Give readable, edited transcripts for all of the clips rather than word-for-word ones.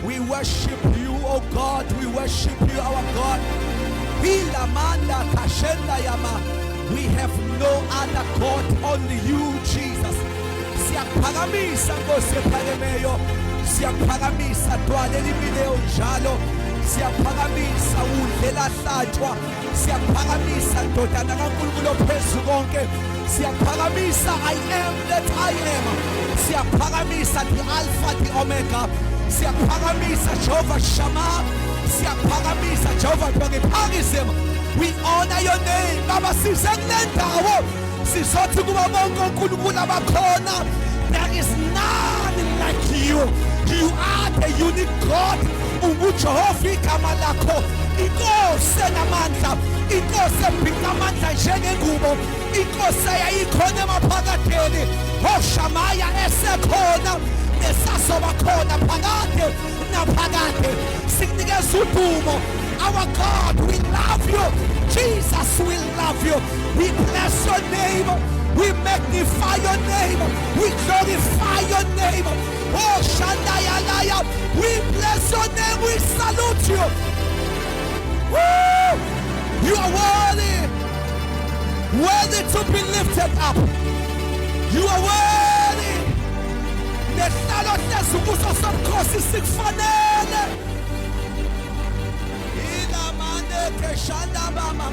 We worship you, oh God. We worship you, our God. We have no other God, only you, Jesus. Siyaphakamisa Nkosi ephakemeyo, siyaphakamisa Dwala elimileyo njalo, siyaphakamisa udlela hlatshwa, siyaphakamisa Ndodana kaNkulunkulu ophezulu konke, siyaphakamisa I am that I am, siyaphakamisa the Alpha the Omega, siyaphakamisa Jehovah Shammah, siyaphakamisa Jehovah Bhagiphagisem. We honor your name. Baba size kule ndawo sizothi kuba bonke onkulunkulu abakhona, there is none like you. You are the unique God. UnguJehova igama lakho, inkosi enamandla, inkosi ebhinqa amandla njengengubo, inkosi eyayikhona emaphakadeni, oShamaya esekhona nesazoba khona phakade naphakade. Sikunikeza udumo. Our God, we love you. Jesus, we love you. We bless your name. We magnify your name. We glorify your name. Oh, Shandayalaya. We bless your name. We salute you. Woo! You are worthy. Worthy to be lifted up. You are worthy. Nesalo sezukuso somkhosi sikufanele. Keshanda mama,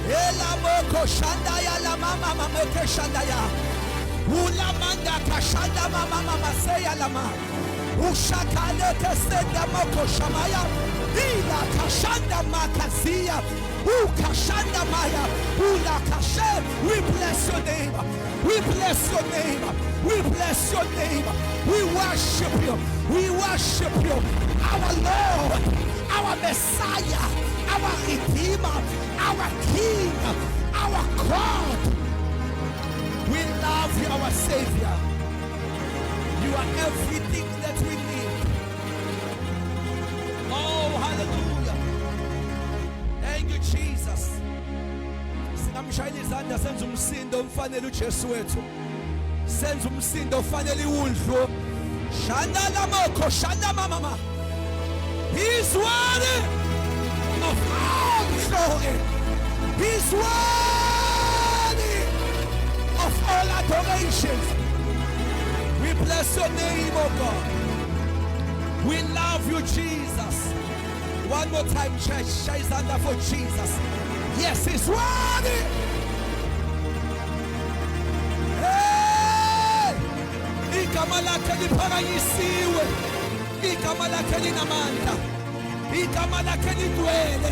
ela moko shanda ya la mama mama keshanda ya, ula manda kashanda mama mama seya la ma, ushakale kesenda moko shamaya, ila kashanda makazia, ukashanda maya, ula kashe. We bless your name. We bless your name. We bless your name. We worship you. We worship you, our Lord, our Messiah, our Redeemer, our King, our God. We love you, our Savior. You are everything that we need. Oh, hallelujah. Thank you, Jesus. Singamshayela izandla senza umsindo omfanele uJesu wethu. Senza umsindo ofanele iwundlu. Shanda lamoko, shanda mama. He's worthy of all glory. He's worthy of all adorations. We bless your name, oh God. We love you, Jesus. One more time, church. Shayzanda for Jesus. Yes, he's worthy. Hey! Igama lakhe liphakanyisiwe. Igama lakhe linamandla. Igama lakhe ligcwele.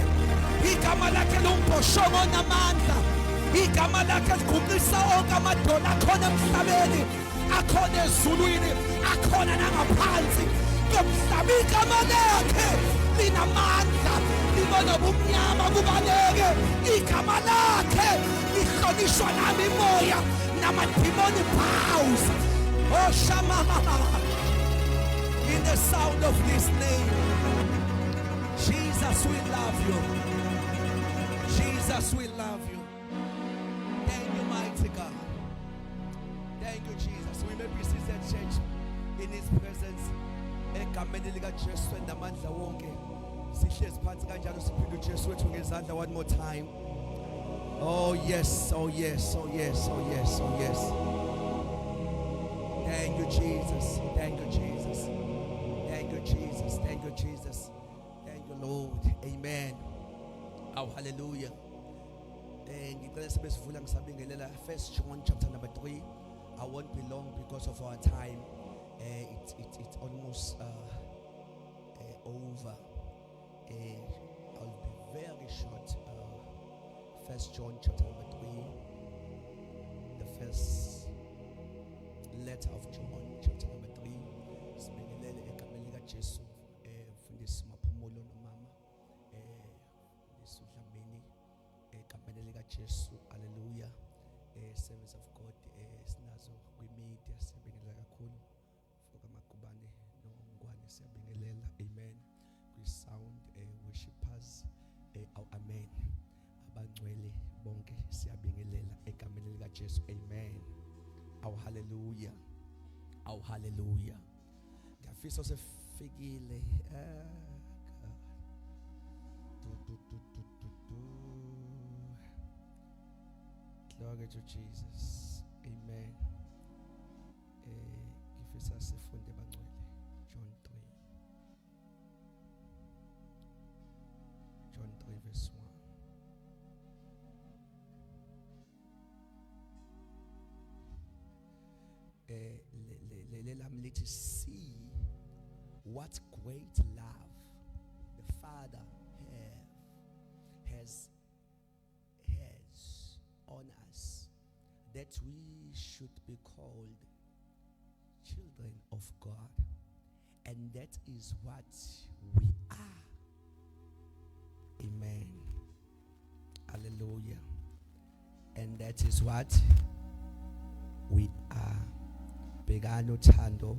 Igama lakhe lumbhoshongo onamandla. Igama lakhe ligqumisa onke amadoda akhona emhlabeni, akhona ezulwini, akhona nangaphansi komhlaba. Igama lakhe linamandla, libona ubumnyama kubaleke. Igama lakhe lihlonishwa nami imoya namadimoni bows. Oh Shamama, in the sound of his name. Jesus, we love you. Jesus, we love you. Thank you, mighty God. Thank you, Jesus. We may be seated, church, in his presence. Egameni likaJesu endamandla wonke. Sihlezi phansi kanjalo siphinde uJesu wethu ngezandla one more time. Oh yes, oh yes, oh yes, oh yes, oh yes. Thank you, Jesus. Thank you, Jesus. Thank you, Jesus. Thank you, Jesus. Thank you, Lord. Amen. Oh, hallelujah. Ngicela sibe sivula ngisabingelela 1 John chapter number 3. I won't be long because of our time. It's almost over. I'll be very short. 1 John chapter number 3. The first letter of John chapter number 3. Sibingelele egameni likaJesu. Mfundisi Maphumulo nomama. Lisudlamini egameni likaJesu. Hallelujah. Service of God sinazo kwi-media siyabingelela kakhulu. Foka Makubane noNgwane siyabingelela. Amen. Kwi-sound worshipers. Amen. Abangcwele bonke siyabingelela egameni likaJesu. Amen. Hallelujah. Awu hallelujah. Ngiyafisa sefikile. Glory to Jesus. Amen. Ngifisa sifunde bangcwele John 3. John 3 verse 1. Let's see what great love the Father has on us, that we should be called children of God, and that is what we are. Amen. Hallelujah. And that is what we are. Begano thando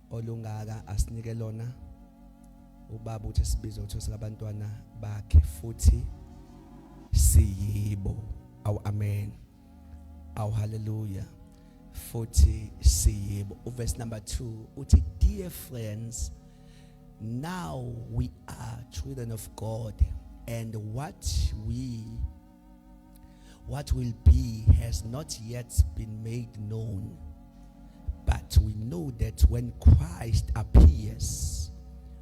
olungaka asinike lona ubaba uthi sibize ukuthi silabantwana bakhe futhi siyibo. Aw amen. Aw hallelujah. Futhi siyibo. Verse number 2 uthi, dear friends, now we are children of God, and what will be has not yet been made known. But we know that when Christ appears,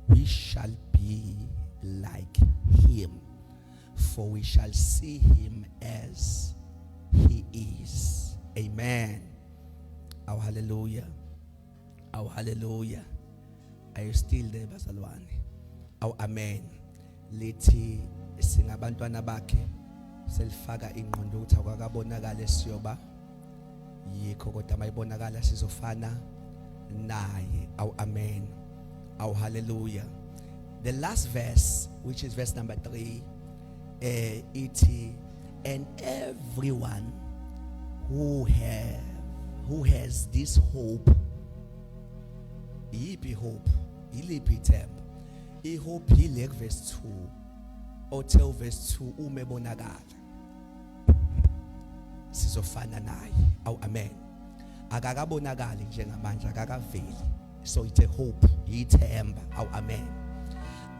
we shall be like him, for we shall see him as he is. Amen. Oh hallelujah. Oh hallelujah. Are you still there, bazalwane? Oh amen. Lithi singabantwana bakhe selifaka ingqondo ukuthi akakabonakala siyoba yikho kodwa mayibonakala sizofana naye. Aw amen. Aw hallelujah. The last verse, which is verse number 3, it and everyone who has this hope, yipi hope, ilipi themba, I hope ile verse 2 or tell verse 2 umebonakala sizofana naye. Aw amen. Akakabonakali njengamanje, akakaveli, so it's a hope, ithemba. Aw amen.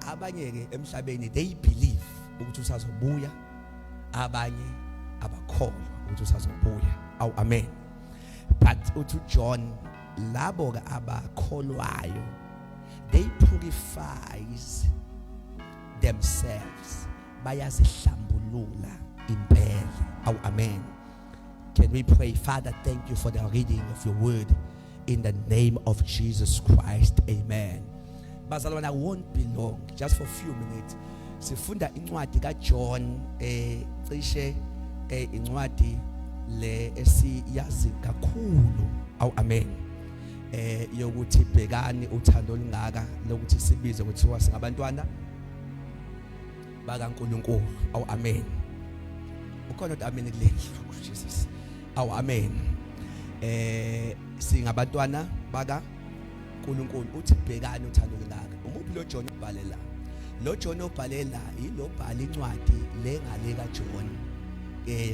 Abanye ke emhlabeni they believe ukuthi usazobuya, abanye abakholwa ukuthi usazobuya. Aw amen. But uthi John, labo ke abakholwayo, they purifies themselves, bayazihlambulula impela. Aw amen. Can we pray? Father, thank you for the reading of your word in the name of Jesus Christ. Amen. Bazalwane, I won't be long, just for a few minutes. Sifunda incwadi kaJohn cishe incwadi le esiyazi kakhulu. Aw amen. Yokuthi bhekani uthando olungaka lokuthi sibize ukuthi singabantwana bakaNkulunkulu. Aw amen. Ukhona uthi amen kulendlu Jesus. Aw amen. Singabantwana baka uNkulunkulu. Uthi bhekani uthando olungaka. Umuphi lo John ubhalela? Lo John obhalela yilo bhala incwadi le ngale kaJohn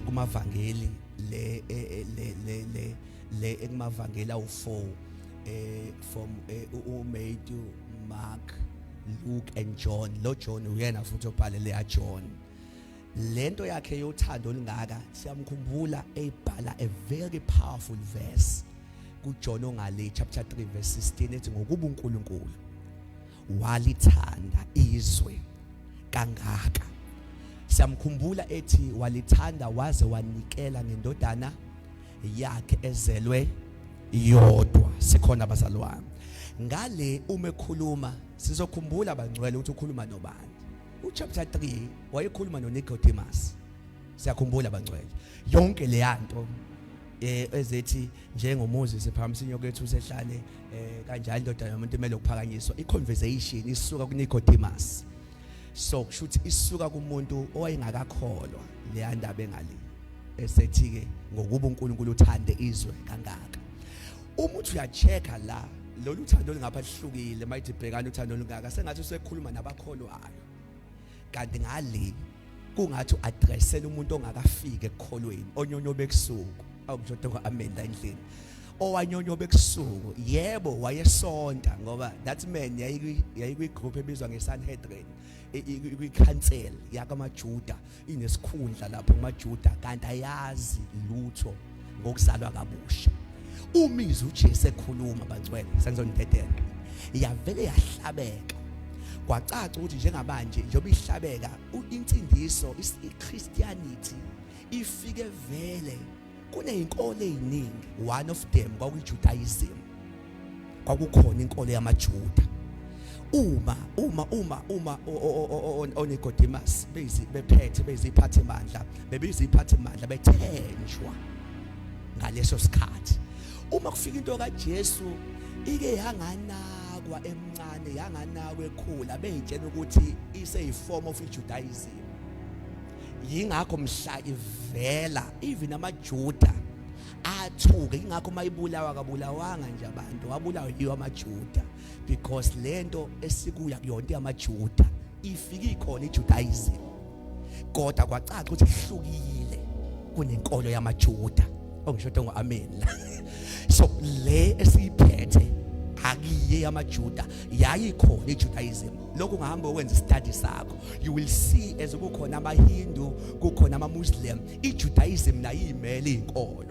kumavangeli le ekumavangeli awu4 from Matthew, Mark, Luke and John. Lo John uyena futhi obhalele kaJohn. Lento yakhe yothando olungaka siyamkhumbula ebhala a very powerful verse kuJohn ongale chapter 3 verse 16 ethi ngokuba uNkulunkulu walithanda izwe kangaka. Siyamkhumbula ethi walithanda waze wanikela ngendodana yakhe ezelwe yodwa. Sikhona bazalwane. Ngale umekhuluma sizokhumbula bangcwele ukuthi ukhuluma nobani. Chapter 3 wayekhuluma noNicodemus. Siyakhumbula bangcwele. Yonke le yanto ezethi njengoMoses ephamisa inyokethu usehlane kanjalo indodana yomuntu emele ukuphakanyiswa. I-conversation isuka kuNicodemus. So kushuthi isuka kumuntu owayengakakholwa le ndaba engale. Esethi ke ngokuba uNkulunkulu uthande izwe kangaka. Uma uthi uyachecka la lolu thando olungapha lihlukile mayithi bhekana uthando olungaka sengathi usekhuluma nabakholwayo. Kanti ngale kungathi uaddressela umuntu ongakafika ekukholweni onyonyo bekusuku. Awukusho amen la endlini. owanyonyoba ebusuku yebo wayesonta ngoba that man yayikwi-group ebizwa nge-Sanhedrin kwi-council yakamaJuda inesikhundla lapho kumaJuda kanti ayazi lutho ngokuzalwa kabusha. Umizwa uJesu ekhuluma bangcwele sengizonidedela yavele yahlabeka kwacaca ukuthi njengamanje njengoba ihlabeka insindiso iChristianity ifike vele kunezinkolo eziningi. One of them kwakuyiJudaism, kwakukhona inkolo yamaJuda. Uma oNicodemus bephethe beziphathimandla bebiziphathimandla bethenjwa ngaleso sikhathi. Uma kufika into kaJesu ike yanganakwa emncane yanganakwa ekhula beyitshela ukuthi iseyiform of iJudaism. Yingakho mhla ivela even amaJuda athuke, ingakho mayibulawa kabulawanga nje abantu wabulawa yiwo amaJuda because lento esikuya kuyona yamaJuda ifike ikhona iJudaism kodwa kwacaca ukuthi ihlukile kunenkolo yamaJuda. Ongisho ngo-amen la. So le esiyiphethe akiye yamaJuda yayikhona iJudaism. Lokho ungahamba ukwenza study sakho you will see as kukhona amaHindu kukhona amaMuslim iJudaism nayo imele inkolo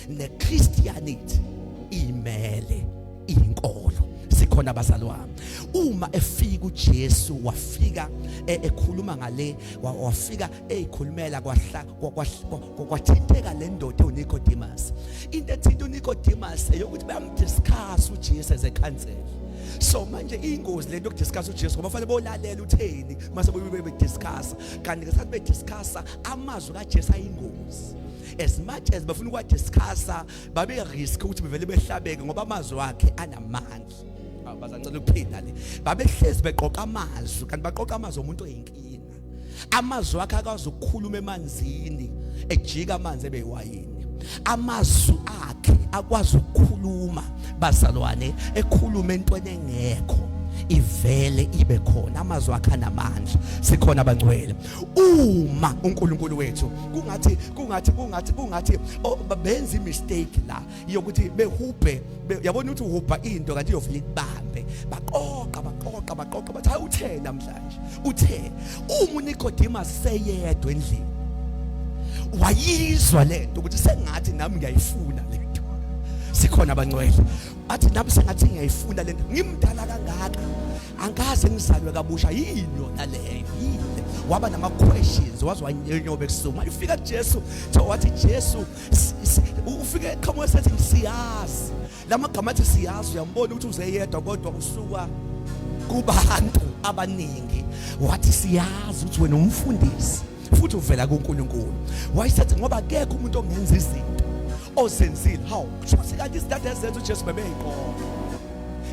neChristianity imele inkolo. Sikhona bazalwane uma efika uJesu wafika ekhuluma ngale wafika eyikhulumela kwathinteka le ndoda uNicodemus. Into ethinta uNicodemus eyokuthi bayamdiscuss uJesu as a council. So manje ingozi lento ukudiscuss uJesu ngoba fanele bolalela utheni mase bediscuss kanti ngesikhathi bediscussa amazwi kaJesu ayingozi. As much as bafuna ukwadiscussa babe risk ukuthi bevele behlabeke ngoba amazwi akhe anamandla. Bazancela ukuphinda le babehlezi beqoqa amazwi kanti baqoqa amazwi omuntu oyinkinga. Amazwi akhe akazi ukukhuluma emanzini ejika amanzi ebewayini. Amazwi akhe akwazi ukukhuluma bazalwane ekhuluma entweni engekho ivele ibe khona. Amazwi akhe anamandla. Sikhona abangcwele uma uNkulunkulu wethu kungathi benza imistake la yokuthi behubhe yabona ukuthi uhubha into kanti iyovela ikubambe baqoqa bathi hayi uthe namhlanje uthe uma uNicodemus seyedwa endlini wayizwa lento ukuthi sengathi nami ngiyayifuna lento. Sikhona abangcwele athi nami sengathi ngiyayifuna lento ngimdala kangaka angaze ngizalwe kabusha yini yona leyo yini waba nama questions wazwanyenyoba ekusuma ifika kuJesu wathi Jesu ufike eqhamuka sethi siyazi lamagama athi siyazi uyambona ukuthi uzeyedwa kodwa usuka kubantu abaningi wathi siyazi ukuthi wena umfundisi futhi uvela kuNkulunkulu. Wayesethi ngoba akekho umuntu ongenza izinto ozenzile how kusho kanti izinto ezenza uJesu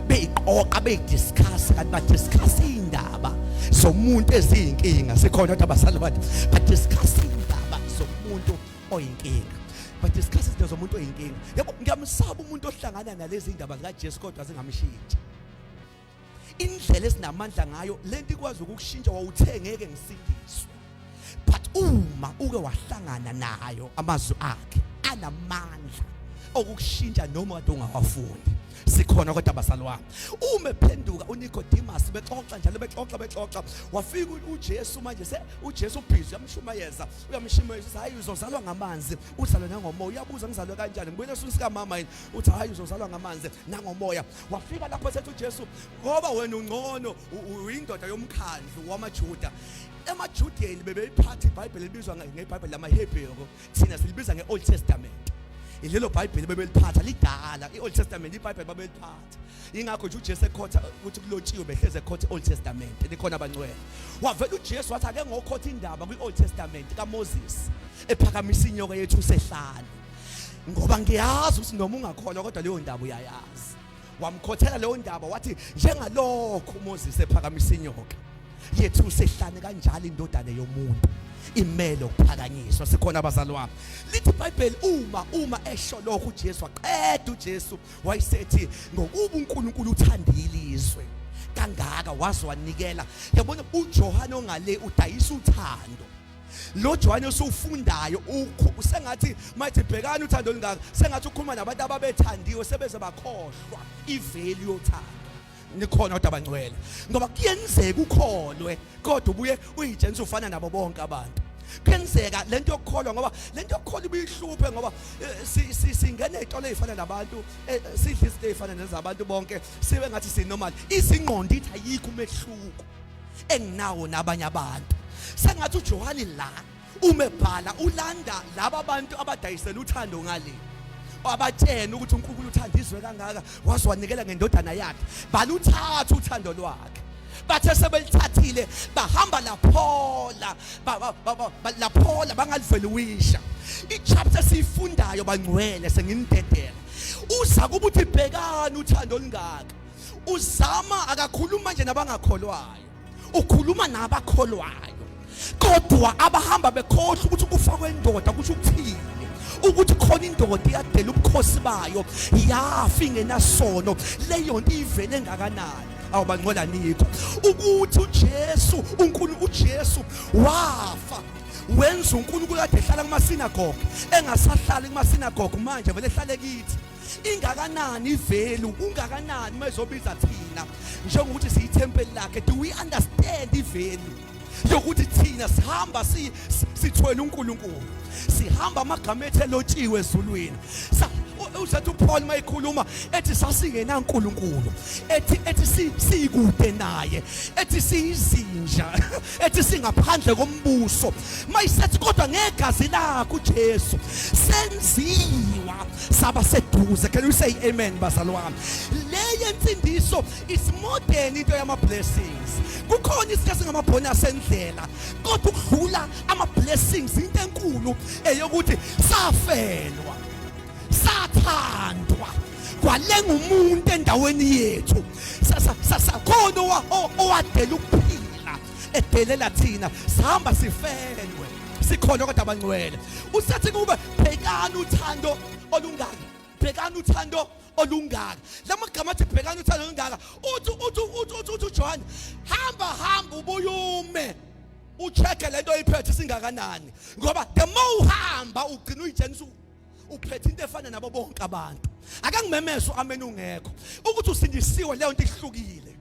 beyiqoqa beyidiscuss kanti badiscuss indaba zomuntu eziyinkinga. Sikhona ukuthi abasalwane badiscuss indaba zomuntu oyinkinga badiscuss izinto zomuntu oyinkinga. Yabo ngiyamsaba umuntu ohlangana nalezi indaba zikaJesu kodwa zingamshintshi indlela esinamandla ngayo lento ikwazi ukukushintsha wawuthe ngeke ngisindiswe. But uma uke wahlangana nayo amazwi akhe anamandla okukushintsha noma kade ungawafundi. Sikhona kodwa abasalwane uma ephenduka uNicodemus bexoxa njalo bexoxa wafika uJesu manje uJesu ubhizi uyamshumayeza hayi uzozalwa ngamanzi uzalwa nangomoya. Uyabuza ngizalwe kanjani ngibuyele eswini sika mama yini uthi hayi uzozalwa ngamanzi nangomoya. Wafika lapho sethi uJesu ngoba wena ungcono uyindoda yomkhandlu wamaJuda. EmaJudeni bebeyiphatha iBhayibheli libizwa ngeBhayibheli lamaHebheru thina silibiza ngeOld Testament. Ilelo iBhayibheli bebeliphatha lidala iOld Testament iBhayibheli babeliphatha. Ingakho nje uJesu ekhotha ukuthi kulotshiwe behleze ekhotha iOld Testament nikhona abangcwele. Wavela uJesu wathi ake ngokhotha indaba kwiOld Testament kaMoses ephakamisa inyoka yethu usehlane ngoba ngiyazi ukuthi noma ungakholwa kodwa leyo ndaba uyayazi. Wamkhothela leyo ndaba wathi njengalokho uMoses ephakamisa inyoka yethu usehlane kanjalo indodana yomuntu imelo ukuphakanyiswa. Sikhona abazalwane lithi iBhayibheli uma esho lokho uJesu waqeda uJesu wayesethi ngokuba uNkulunkulu uthandile izwe kangaka waze wanikela. Yabona uJohane ongale udayisa uthando lo Johane osufundayo usengathi mayithi bhekani uthando olungaka sengathi ukhuluma nabantu ababethandiwe sebeze bakhohlwa ivalue yothando. Nikhona kodwa abangcwele ngoba kuyenzeka ukholwe kodwa ubuye uyijense ufana nabo bonke abantu. Kuyenzeka lento yokukholwa ngoba lento yokukholwa ibihluphe ngoba singena ezitolo ezifana nabantu sidla izinto ezifana nezabantu bonke sibe ngathi sinormal. Izingqondo ithi ayikho umehluko enginawo nabanye abantu. Sengathi uJohane la umebhala ulanda laba abantu abadayisela uthando ngale abatshena ukuthi uNkulunkulu uthandizwe kangaka waziwanikela ngendodana yakhe baluthatha uthando lwakhe. Bathe sebelithathile bahamba laphola laphola bangaliveluwisha. Ichapter siyifundayo bangcwele senginidedela uza kuba uthi bhekani uthando olungaka. Uzama akakhuluma nje nabangakholwayo, ukhuluma nabakholwayo. Kodwa abahamba bekhohlwa ukuthi ukufa kwendoda kusho ukuthini, ukuthi khona indoda iyadela ubukhosi bayo yafa ingenasono. Leyo nto ivele engakanani awubangcola nikho ukuthi uJesu uJesu wafa wenza uNkulunkulu kade ehlala kumasinagoge engasahlali kumasinagoge manje vele ehlale kithi. Ingakanani ivelu ungakanani mezobiza thina njengokuthi siyithempeli lakhe. Do we understand ivelu yokuthi thina sihamba sithwele uNkulunkulu, sihamba amagama ethu elotshiwe ezulwini. Uzathi uPaul mayikhuluma ethi sasingena uNkulunkulu, ethi sikude naye, ethi siyizinja, ethi singaphandle kombuso. Mayisethi kodwa ngegazi lakhe uJesu senziwa saba seduze. Can you say amen bazalwane? Le yensindiso is more than into yama blessings. Kukhona isikhathi ngamabhonus endlela kodwa ukudlula ama blessings into enkulu eyokuthi safelwa, sathandwa, kwalenga umuntu endaweni yethu. Khona owadela ukuphila edelela thina sihamba sifelwe sikhona kodwa abangcwele. Usathi kube bhekani uthando olungaka, bhekani uthando olungaka. Lamagama athi bhekani uthando olungaka uthi uJohane hamba ubuyume ucheck lento iphethe singakanani ngoba the more uhamba ugcina uyijenisa uphethe into efana nabo bonke abantu. Akangimemeso amen ungekho ukuthi usindisiwe leyo nto ihlukile,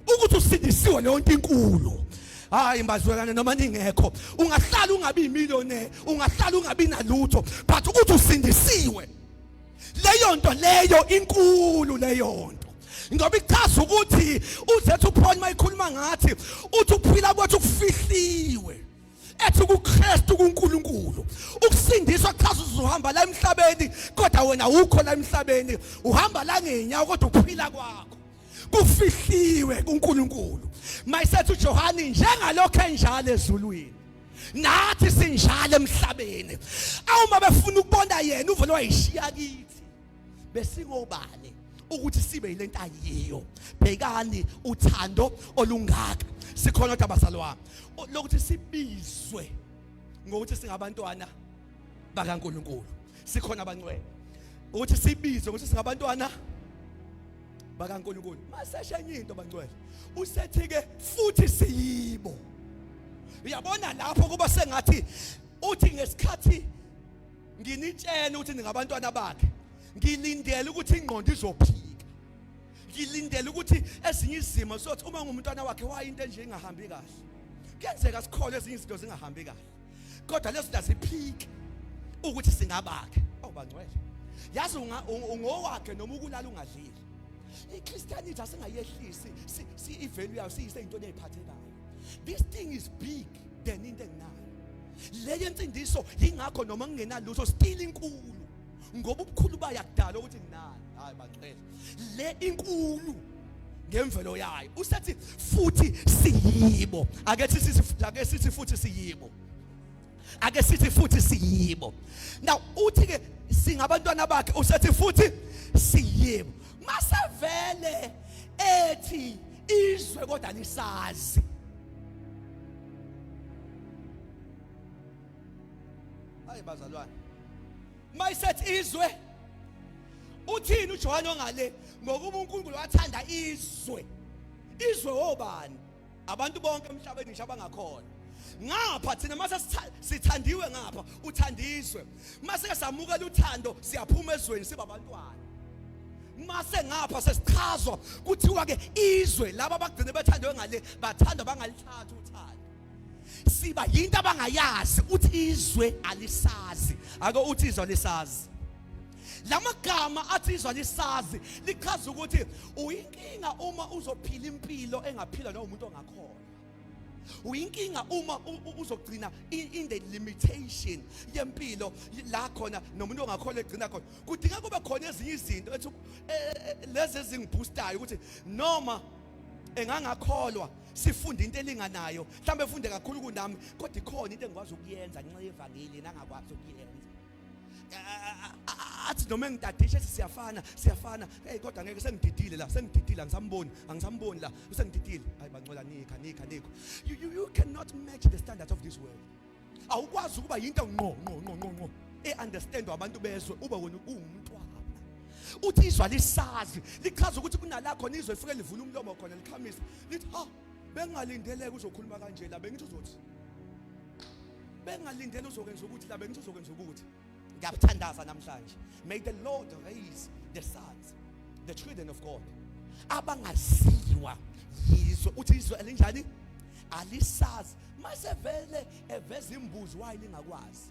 ukuthi usindisiwe leyo nto inkulu. Hayi mbazwelane noma ningekho ungahlala ungabi imillionaire, ungahlala ungabi nalutho, but ukuthi usindisiwe leyo nto leyo inkulu leyo nto. Ngoba ichaza ukuthi uzethu uPaul mayikhuluma ngathi uthi ukuphila kwethu kufihliwe ethi kuKristu kuNkulunkulu. Ukusindiswa chaza uzohamba la emhlabeni kodwa wena ukho la emhlabeni, uhamba la ngenyawo kodwa ukuphila kwakho kufihliwe kuNkulunkulu. Mayisethi uJohane njengalokho enjalo ezulwini nathi sinjalo emhlabeni. Awuma befuna ukubona yena uvele wayishiya kithi besingobani ukuthi sibe yilento ayiyo. Bhekani uthando olungaka. Sikhona kodwa abazalwane lokuthi sibizwe ngokuthi singabantwana bakaNkulunkulu. Sikhona abangcwele ukuthi sibizwe ukuthi singabantwana bakaNkulunkulu. Maseshenye into abangcwele usethi ke futhi siyibo. Uyabona lapho kuba sengathi uthi ngesikhathi nginitshela ukuthi ningabantwana bakhe ngilindele ukuthi ingqondo izophika, ngilindele ukuthi ezinye izimo sothi uma ngumntwana wakhe wayinto nje engahambi kahle. Kuyenzeka sikholwe ezinye izinto zingahambi kahle kodwa lezo ziphike ukuthi singabakhe. Awubangcwele yazi ungowakhe noma ukulala ungadlile. iChristianity asingayehlisi ivalue yayo siyise into eziphathekayo. This thing is big than into engenayo. Le yensindiso ingakho noma kungenalutho still inkulu ngoba ubukhulu bayakudala ukuthi nginani. Hayi bangcwele le inkulu ngemvelo yayo. Usethi futhi siyibo. Ake sithi futhi siyibo. Ake sithi futhi siyibo. Now uthi ke singabantwana bakhe usethi futhi siyibo. Masevele ethi izwe kodwa lisazi. Hayi bazalwane. Mayisethi izwe uthini uJohane ongale ngokuba uNkulunkulu wathanda izwe. Izwe obani? Abantu bonke emhlabeni nje abangakhona. ngapha thina mase sithandiwe ngapha uthandiswe mase samukela uthando siyaphuma ezweni siba abantwana mase ngapha sesichazwa kuthiwa ke izwe laba abagcine bethandwe ngale bathandwa bangalithatha uthando siba yinto abangayazi uthi izwe alisazi ake uthi izwe lisazi lamagama athi izwe lisazi lichaza ukuthi uyinkinga uma uzophila impilo engaphila nomuntu ongakhona uyinkinga uma uzogcina in the limitation yempilo la khona nomuntu ongakholwa egcina khona kudinga kube khona ezinye izinto ethi lezi ezingiboostayo ukuthi noma engangakholwa sifunde into elinganayo mhlambe efunde kakhulu kunami kodwa ikhona into engikwazi ukuyenza ngenxa yevangeli nangakwazi ukuyenza athi noma ngidadishe siyafana hey kodwa ngeke sengididile la sengididile angisamboni la sengididile hayi bangcola nikho you cannot match the standards of this world awukwazi ukuba yinto ngqo understandwa abantu bezwe uba wena ungumntwana uthi izwa lisazi lichaza ukuthi kunala khona izwe ifike livula umlomo khona likhamisa lithi ha bengalindeleke uzokhuluma kanje la bengithi uzothi bengalindele uzokwenza ukuthi la bengithi uzokwenza ukuthi ngiyabuthandaza namhlanje may the Lord raise the sons the children of God abangaziwa yizwe uthi izwe elinjani alisazi mase vele eveza imbuzi wayi lingakwazi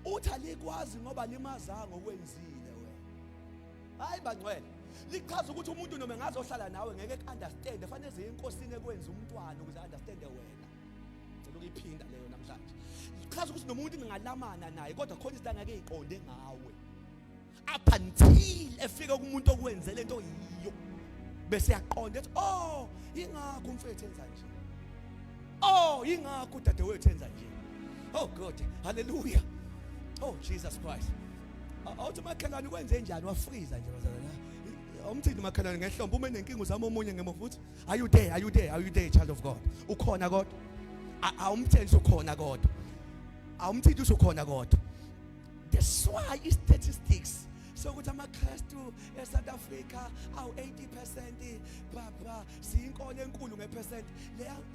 uthi alikwazi ngoba limazanga okwenzile wena hayi bangcwele lichaza ukuthi umuntu noma engazohlala nawe ngeke understand fanele eze inkosini ekwenza umntwana ukuze understand wena ngicela ukuyiphinda leyo namhlanje lichaza ukuthi nomuntu ningalamana naye kodwa khona izinto angeke iqonde ngawe up until efika kumuntu okwenzele into yiyo bese yaqonda ethi oh ingakho umfethu enza nje oh ingakho dadewethu enza nje oh God hallelujah oh Jesus Christ awuthi makhelwane kwenze njani wafriza nje bazalwana umthini makhelwane ngehlombe uma enenkinga uzama omunye ngemuva futhi are you there child of God ukhona kodwa awumthenisi ukhona kodwa awumthini usukhona kodwa that's why is statistics sokuthi amaKristu eSouth Africa awu 80% baba siyinkolo enkulu ngepercent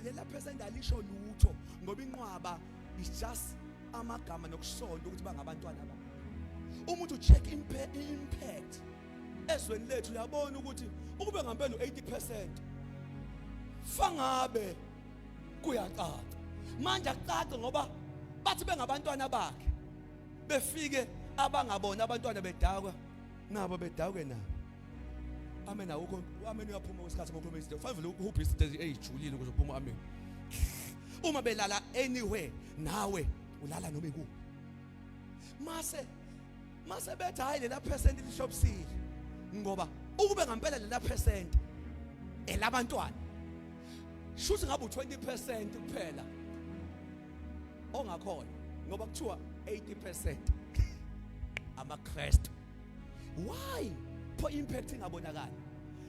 lela percent alisho lutho ngoba inqwaba is just amagama nokusonda ukuthi bangabantwana babo umuntu check impact ezweni lethu uyabona ukuthi ukube ngempela 80% fangabe kuyacaca manje akucaca ngoba bathi bengabantwana bakhe befike abangabona abantwana bedakwa nabo bedakwe na amen awukho amen uyaphuma kwesikhathi ngokukhuluma izinto fanele uhubhe izinto ezijulile ukuze uphuma amen uma belala anywhere nawe ulala noma ikuphi mase bethi hayi lela percent lishopsile ngoba ukube ngempela lela percent elabantwana shuthi ngabe u20% kuphela ongakhona ngoba kuthiwa 80% amaKristu why pho impact ingabonakala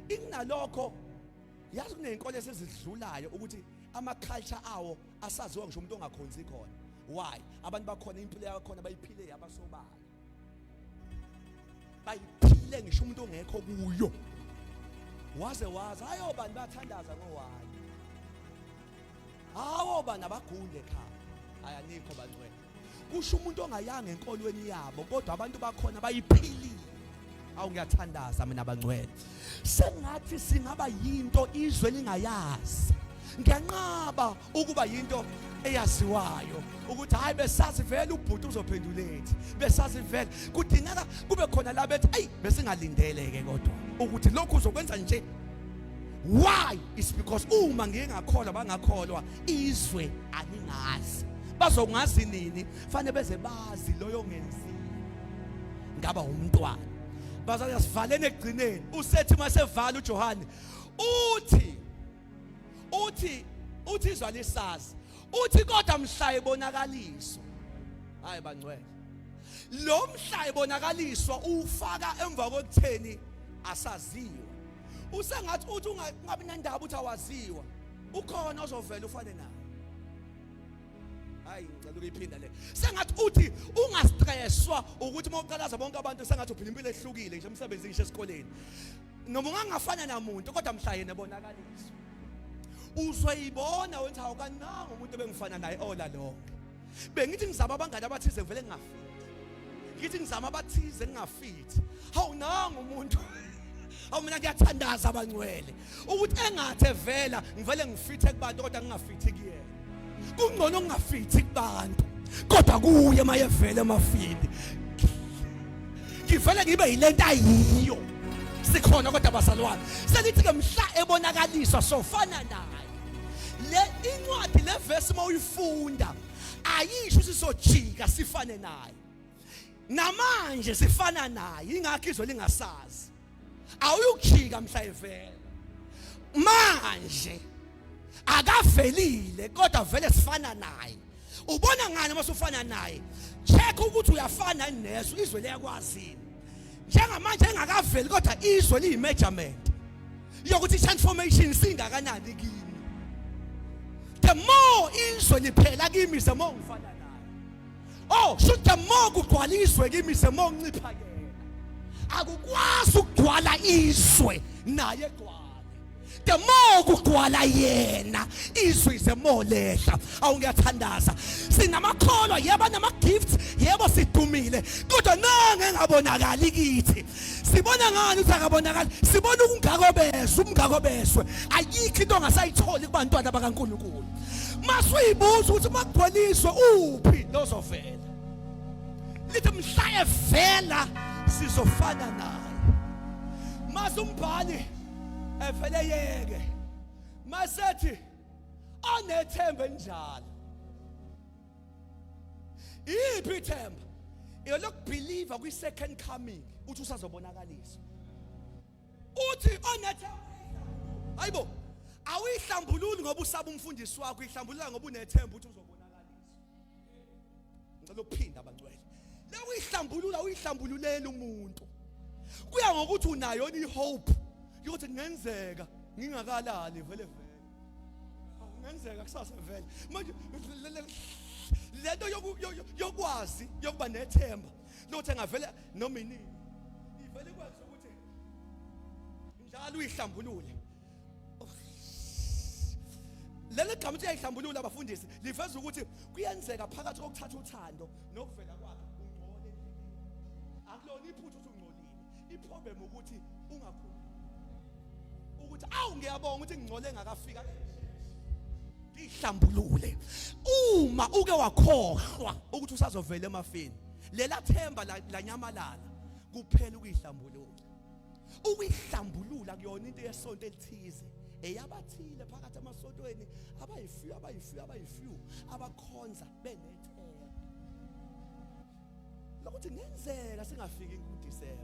inginalokho yazi kunezinkolo esezidlulayo ukuthi ama-culture awo asaziwa ngisho umuntu ongakhonzi khona why abantu bakhona impilo yakhona bayiphile yabasobala bayiphile ngisho umuntu ongekho kuyo waze hayo bani bathandaza ngowani hawo bani abagunde ekhaya ayanikho bangcwele kusho umuntu ongayanga enkolweni yabo kodwa abantu bakhona bayiphilile awu ngiyathandaza mina bangcwele sengathi singaba yinto izwe lingayazi ngiyanqaba ukuba yinto eyaziwayo ukuthi hayi besazi vele ubhuti uzophendulethi besazi vele kudingeka kube khona la bethi hey besingalindeleke kodwa ukuthi lokhu uzokwenza nje why is because uma ngingakholwa bangakholwa izwe aningazi bazongazi nini fanele beze bazi loyo ngenzile ngaba umntwana bazaya sivalene egcineni usethi masevala uJohane uthi izwa lisazi uthi kodwa mhla ibonakaliswa hayi bangcwele lo mhla ibonakaliswa ufaka emva kokutheni asaziwa usengathi uthi ungabi nandaba ukuthi awaziwa ukhona ozovela ufane naye hayi ngicela ukuyiphinda le sengathi uthi ungastresswa ukuthi mawuqalaza bonke abantu sengathi uphila impilo ehlukile nje emsebenzini nje esikoleni noma ungangafana namuntu kodwa mhla yena ebonakaliswa uzoyibona wenza awukananga umuntu ebengifana naye ola lonke. Bengithi ngizama abangane abathize ngivele ngingafiki. Ngithi ngizama abathize ngingafithi. Hawu nanga umuntu. Awu mina ngiyathandaza abangcwele ukuthi engathe vela ngivele ngifithe kubantu kodwa ngingafithi kuyena. Kungcono ngingafithi kubantu kodwa kuye mayevele emafini. Ngivele ngibe yilento ayiyo. Sikhona kodwa bazalwane. Selithi ke mhla ebonakaliswa sofana naye. Le incwadi le verse mawuyifunda ayisho sisojika sifane naye. Namanje sifana naye ingakho izwe lingasazi. Awuyukujika mhla evela. Manje akavelile kodwa vele sifana naye. Ubona ngani mase ufana naye? Check ukuthi uyafana neso izwe liyakwazini. Njengamanje engakaveli kodwa izwe liyimeasurement yokuthi transformation singakanani kimi. The more izwe liphela kimi the more ngifana naye. Oh, should the more kugcwaliswe kimi the more ngicipha yena. Akukwazi ukugcwala izwe naye gcwala. The more kugcwala yena izwe the more lehla. Awu ngiyathandaza. Sinamakholwa yeba nama gifts yebo sidumile kodwa nange engabonakali kithi. Sibona ngani ukuthi akabonakali? Sibona ukungakobeswe umngakobeswe. Ayikho into ongasayitholi kubantwana bakaNkulunkulu. Masuyibuza ukuthi makugcwaliswe uphi lozovela. Lithi mhla evela sizofana naye. Masumbhali evele yeke masethi onethemba njalo. Iphi ithemba? Elokubelieve kwi second coming uthi usazobonakaliswa. Uthi onethemba. Hayibo, awuyihlambululi ngoba usaba umfundisi wakho, ihlambulula ngoba unethemba uthi uzobonakaliswa. Ngicela ukuphinda abangcwele. La uyihlambulula uyihlambululela umuntu. Kuya ngokuthi unayo ni hope yokuthi ngenzeka ngingakalali vele vele. Ngenzeka kusasa vele. Manje lento yokwazi yokuba nethemba lokuthi engavele noma inini ivele ikwazi ukuthi njalo uyihlambulule. Leli gama uthi uyihlambulula abafundisi liveza ukuthi kuyenzeka phakathi kokuthatha uthando nokuvela kwakhe ungcole. Akulona iphutha ukuthi ungcolile. Iproblem ukuthi ungakhuli. Ukuthi awu ngiyabonga ukuthi ngicole engakafika. Ihlambulule. Uma uke wakhohlwa ukuthi usazovela emafini, lela themba lanyamalala kuphela ukuyihlambulula. Ukuyihlambulula kuyona into yesonto elithize eyabathile phakathi emasontweni abayifiyu abakhonza benethemba lokuthi ngenzeka singafiki kuDisemba.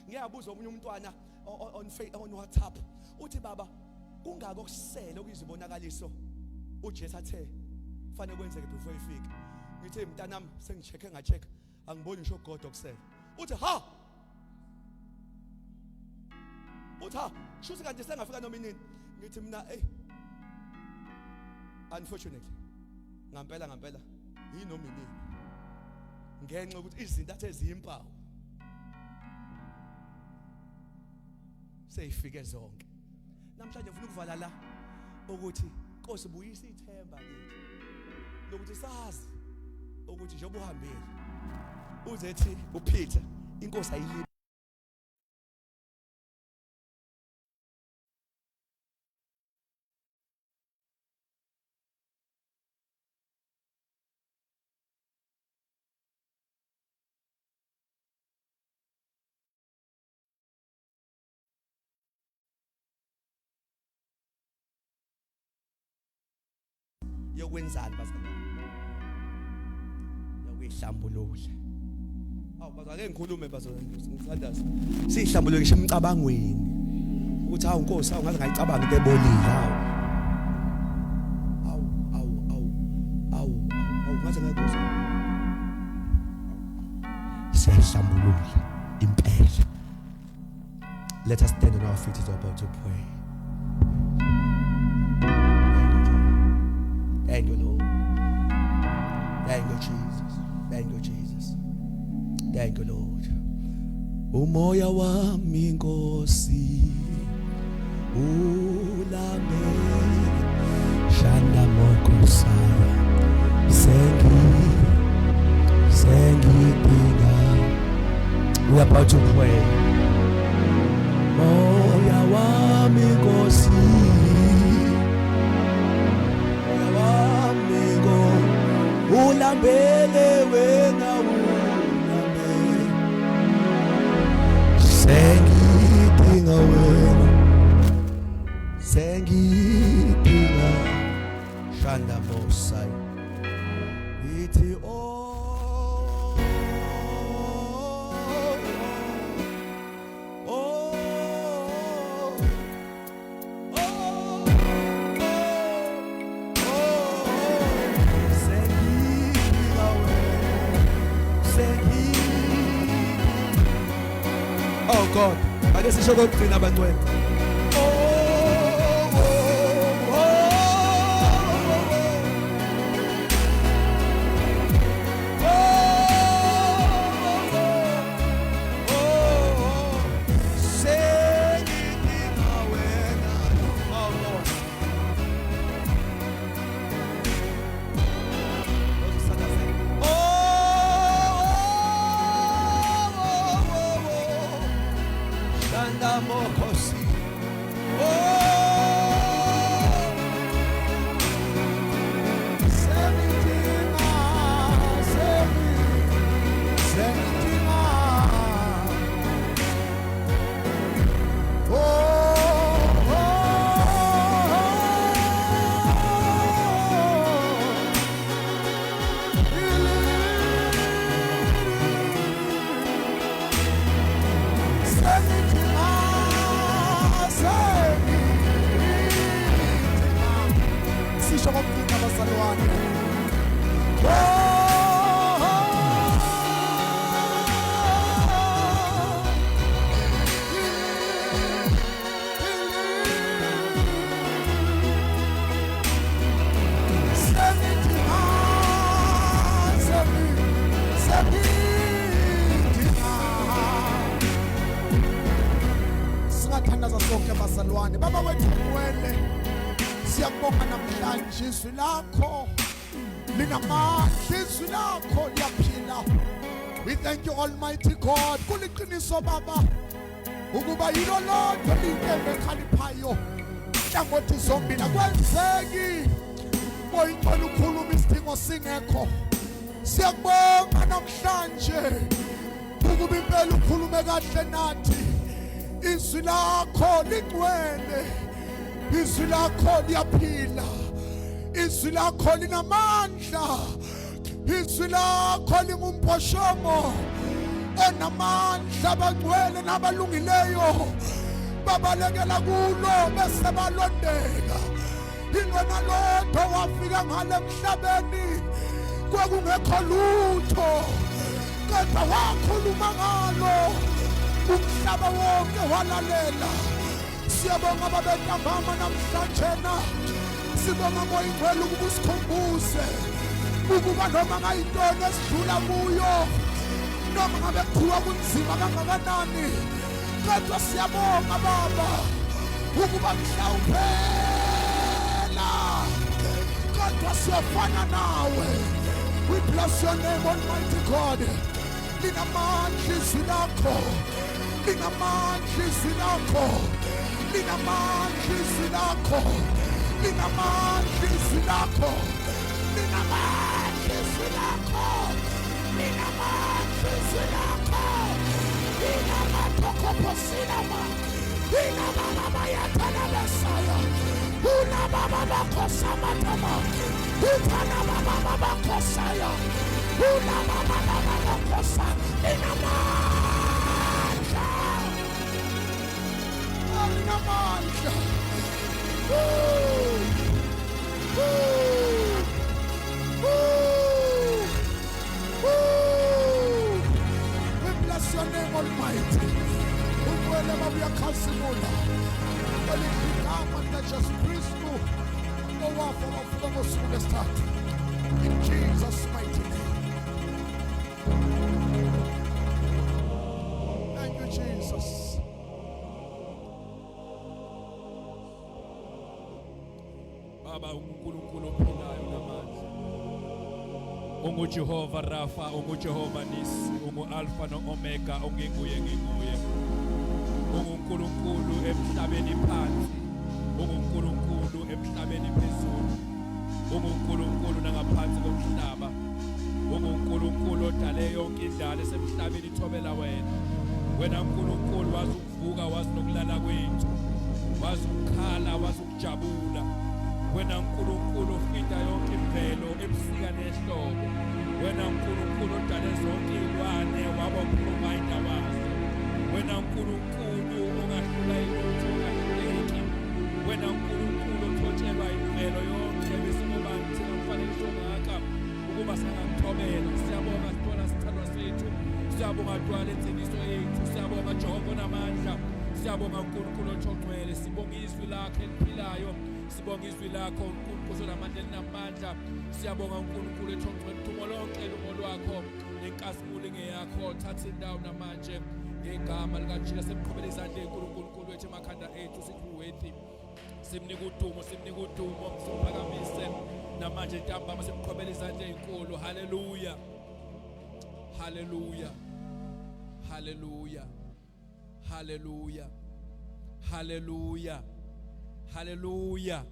Ngiyabuza omunye umntwana on WhatsApp uthi baba kungako kusele ukuzibonakaliso uJesu athe fanele kwenzeke before ifike. Ngithe mntanami sengichecke ngachecka angiboni ngisho God okusele. Uthi ha. Uthi ha, shuthi kanti sengafika noma inini. Ngithi mina unfortunately ngampela yinoma inini. Ngenxa ukuthi izinto athe ziyimpawu seyifike zonke. Namhlanje ngifuna ukuvala la ukuthi Nkosi buyisa ithemba lethu lokuthi sazi ukuthi njengoba uhambile uzethi uPeter inkosi ayilimi yokwenzani bazalwane yokuyihlambulula. Awu bazake ngikhulume bazalwane ngithandaza siyihlambulule ngisho emicabangweni ukuthi hawu Nkosi hawu ngaze ngayicabanga into ebolile hawu ngaze ngayikuzwa siyayihlambulula impela. Let us stand on our feet as we're about to pray. Thank you, Lord. Thank you, Jesus. Thank you, Jesus. Thank you, Lord. Umoya wami Nkosi ulambe Shanda moko saya. Sengi dinga. We are about to pray. Moya wami Nkosi. Moya wami Nkosi. Ulambele wena ulambele. Sengidinga wena. Sengidinga. Shanda mosai. Ithi oh God, ake sisho kokugcina abantwana. Baba wethu kwele siyabonga namhlanje izwi lakho linamandla izwi lakho liyaphila. We thank you Almighty God kuliqiniso baba ukuba yilo lodwa linkembe ekhaliphayo hlangothi zombili akwenzeki moyingcwele ukhuluma isidingo singekho. Siyabonga namhlanje ukuba impela ukhulume kahle nathi. Izwi lakho ligcwele, izwi lakho liyaphila, izwi lakho linamandla, izwi lakho lingumposhomo onamandla bagcwele nabalungileyo babalekela kulo bese balondeka. Ingwena lodwa wafika ngale emhlabeni kwakungekho lutho kodwa wakhuluma ngalo umhlaba wonke walalela. Siyabonga babetambama namhlanje na sibonga moyingcwele ukuba usikhumbuze ukuba noma ngayintoni esidlula kuyo noma ngabe kuthiwa kunzima kangakanani kodwa siyabonga baba ukuba mhlawuphela kodwa siyafana nawe. We bless your name Almighty God. Linamandla izwi lakho, linamandla izwi lakho, linamandla izwi lakho, linamandla izwi lakho, linamandla izwi lakho, linamandla izwi lakho, linamatokoposilama, linamamamayatana besaya, unababa bakosamatama, utanababa bakosaya, unababa bakosa, linamandla, linamandla. We bless your name Almighty. Ukwelema buyakhazimula. Welikigama ndajesu Kristu owafa wafuka ngosuku lesithathu. In Jesus' mighty name. Thank you, Jesus. Baba uNkulunkulu uNkulunkulu ophilayo namandla. UnguJehova Rafa, unguJehova Nisi, ungu-Alpha no-Omega, unginguye nginguye. UnguNkulunkulu emhlabeni phansi, unguNkulunkulu emhlabeni phezulu, unguNkulunkulu nangaphansi komhlaba, unguNkulunkulu odale yonke indalo esemhlabeni ithobela wena. Wena Nkulunkulu wazi ukuvuka, wazi nokulala kwethu, wazi ukukhala, wazi ukujabula. Wena Nkulunkulu ofinda yonke imvelo ebusika nehlobo. Wena Nkulunkulu odale zonke izilwane, waba uprovider wazo. Wena Nkulunkulu ongahlula ilutho, ongahluleki. Wena Nkulunkulu othotshelwa imvelo yonke besinobantu singamfanekiswa ngaka ukuba sangakuthobela. Siyabonga sithola sithandwa sethu, siyabonga dwala ensindiso yethu, siyabonga Jehova namandla, siyabonga uNkulunkulu othongcwele, sibonga izwi lakho eliphilayo, sibonga izwi lakho uNkulunkulu olamandla elinamandla, siyabonga uNkulunkulu othongcwele, udumo lonke lungo lwakho nenkazimulo ngeyakho. Thatha indawo namanje ngegama likaJesu, simqhubele izandla enkulunkulu wethu emakhanda ethu, sithi worthy. Simnika udumo, simnika udumo, simphakamise namanje ntambama, simqhubele izandla ezinkulu. Haleluya, haleluya, haleluya, haleluya, haleluya, haleluya.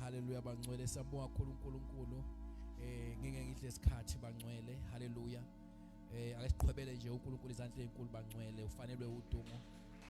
Haleluya bangcwele, siyabonga kakhulu uNkulunkulu. Ngeke ngidle isikhathi bangcwele. Haleluya. Ake siqhubele nje uNkulunkulu izandla ezinkulu bangcwele, ufanelwe udumo.